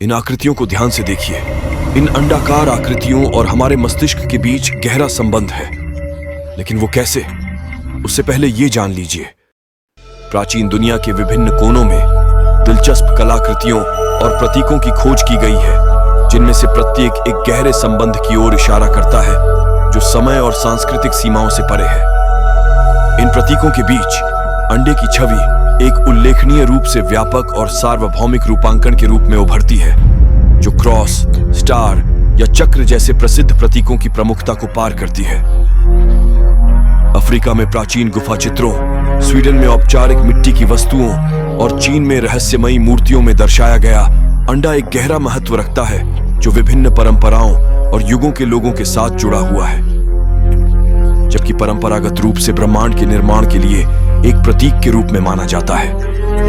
इन आकृतियों को ध्यान से देखिए। इन अंडाकार आकृतियों और हमारे मस्तिष्क के बीच गहरा संबंध है। लेकिन वो कैसे? उससे पहले ये जान लीजिए, प्राचीन दुनिया के विभिन्न कोनों में दिलचस्प कलाकृतियों और प्रतीकों की खोज की गई है, जिनमें से प्रत्येक एक गहरे संबंध की ओर इशारा करता है जो समय और सांस्कृतिक सीमाओं से परे है। इन प्रतीकों के बीच अंडे की छवि एक उल्लेखनीय रूप से व्यापक और सार्वभौमिक रूपांकन के रूप में उभरती है, जो क्रॉस, स्टार या चक्र जैसे प्रसिद्ध प्रतीकों की प्रमुखता को पार करती है। अफ्रीका में प्राचीन गुफा चित्रों, स्वीडन में औपचारिक मिट्टी की वस्तुओं और चीन में रहस्यमयी मूर्तियों में दर्शाया गया अंडा एक गहरा महत्व रखता है, जो विभिन्न परंपराओं और युगों के लोगों के साथ जुड़ा हुआ है। जबकि परंपरागत रूप से ब्रह्मांड के निर्माण के लिए एक प्रतीक के रूप में माना जाता है,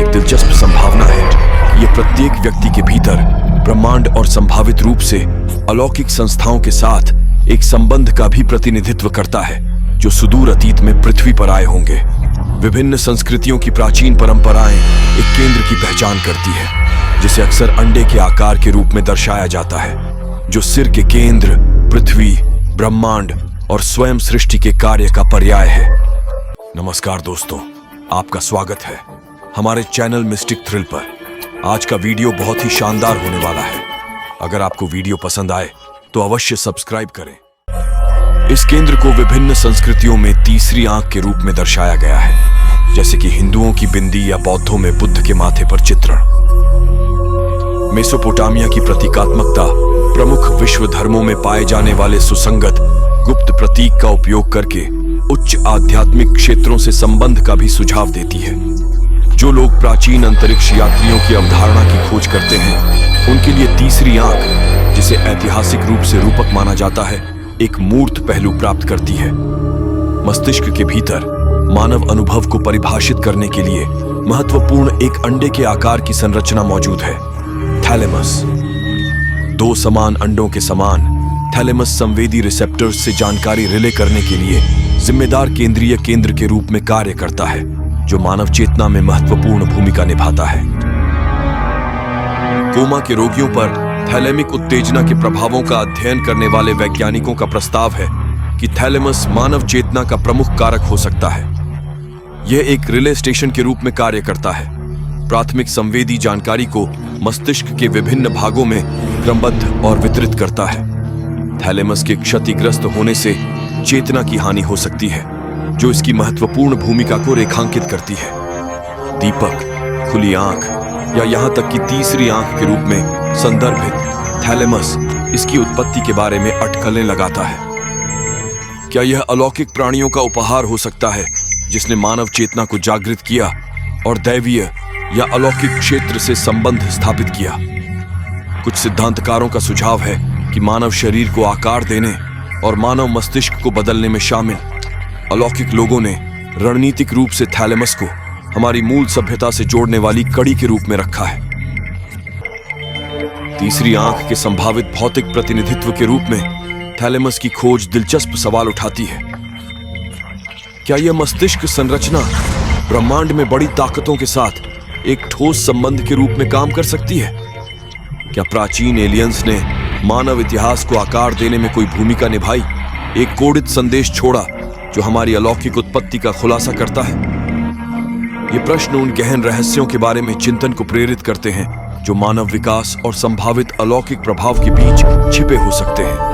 एक दिलचस्प संभावना है कि यह प्रत्येक व्यक्ति के भीतर ब्रह्मांड और संभावित रूप से अलौकिक संस्थाओं के साथ एक संबंध का भी प्रतिनिधित्व करता है, जो सुदूर अतीत में पृथ्वी पर आए होंगे। विभिन्न संस्कृतियों की प्राचीन परंपराएं एक केंद्र की पहचान करती है, जिसे अक्सर अंडे के आकार के रूप में दर्शाया जाता है, जो सिर के केंद्र, पृथ्वी, ब्रह्मांड और स्वयं सृष्टि के कार्य का पर्याय है। नमस्कार दोस्तों, आपका स्वागत है हमारे चैनल मिस्टिक थ्रिल पर। आज का वीडियो बहुत ही शानदार होने वाला है। अगर आपको वीडियो पसंद आए तो अवश्य सब्सक्राइब करें। इस केंद्र को विभिन्न संस्कृतियों में तीसरी आंख के रूप में दर्शाया गया है, जैसे कि हिंदुओं की बिंदी या बौद्धों में बुद्ध के माथे पर चित्रण। मेसोपोटामिया की प्रतीकात्मकता प्रमुख विश्व धर्मों में पाए जाने वाले सुसंगत गुप्त प्रतीक का उपयोग करके उच्च आध्यात्मिक क्षेत्रों से संबंध का भी सुझाव देती है। जो लोग प्राचीन अंतरिक्ष यात्रियों की अवधारणा की खोज करते हैं, उनके लिए तीसरी आंख, जिसे ऐतिहासिक रूप से रूपक माना जाता है, एक मूर्त पहलू प्राप्त करती है। मस्तिष्क के भीतर मानव अनुभव को परिभाषित करने के लिए महत्वपूर्ण एक अंडे के आकार की संरचना मौजूद है, थैलेमस। दो समान अंडों के समान थैलेमस संवेदी रिसेप्टर्स से जानकारी रिले करने के लिए जिम्मेदार केंद्रीय केंद्र के रूप में कार्य करता है, जो मानव चेतना में महत्वपूर्ण भूमिका निभाता है। कोमा के रोगियों पर थैलेमिक उत्तेजना के प्रभावों का अध्ययन करने वाले वैज्ञानिकों का प्रस्ताव है कि थैलेमस मानव चेतना का प्रमुख कारक हो सकता है। यह एक रिले स्टेशन के रूप में कार्य करता है, प्राथमिक संवेदी जानकारी को मस्तिष्क के विभिन्न भागों में क्रमबद्ध और वितरित करता है। थैलेमस के क्षतिग्रस्त होने से चेतना की हानि हो सकती है, जो इसकी महत्वपूर्ण भूमिका को रेखांकित करती है। दीपक, खुली आंख या यहां तक कि तीसरी आंख के रूप में संदर्भित थैलेमस इसकी उत्पत्ति के बारे में अटकलें लगाता है। क्या यह अलौकिक प्राणियों का उपहार हो सकता है, जिसने मानव चेतना को जागृत किया और दैवीय या अलौकिक क्षेत्र से संबंध स्थापित किया? कुछ सिद्धांतकारों का सुझाव है कि मानव शरीर को आकार देने और मानव मस्तिष्क को बदलने में शामिल अलौकिक लोगों ने रणनीतिक रूप से थैलेमस को हमारी मूल सभ्यता से जोड़ने वाली कड़ी के रूप में रखा है। तीसरी आंख के संभावित भौतिक प्रतिनिधित्व के रूप में थैलेमस की खोज दिलचस्प सवाल उठाती है। क्या यह मस्तिष्क संरचना ब्रह्मांड में बड़ी ताकतों के साथ एक ठोस संबंध के रूप में काम कर सकती है? क्या प्राचीन एलियंस ने मानव इतिहास को आकार देने में कोई भूमिका निभाई, एक कोडित संदेश छोड़ा जो हमारी अलौकिक उत्पत्ति का खुलासा करता है? ये प्रश्न उन गहन रहस्यों के बारे में चिंतन को प्रेरित करते हैं, जो मानव विकास और संभावित अलौकिक प्रभाव के बीच छिपे हो सकते हैं।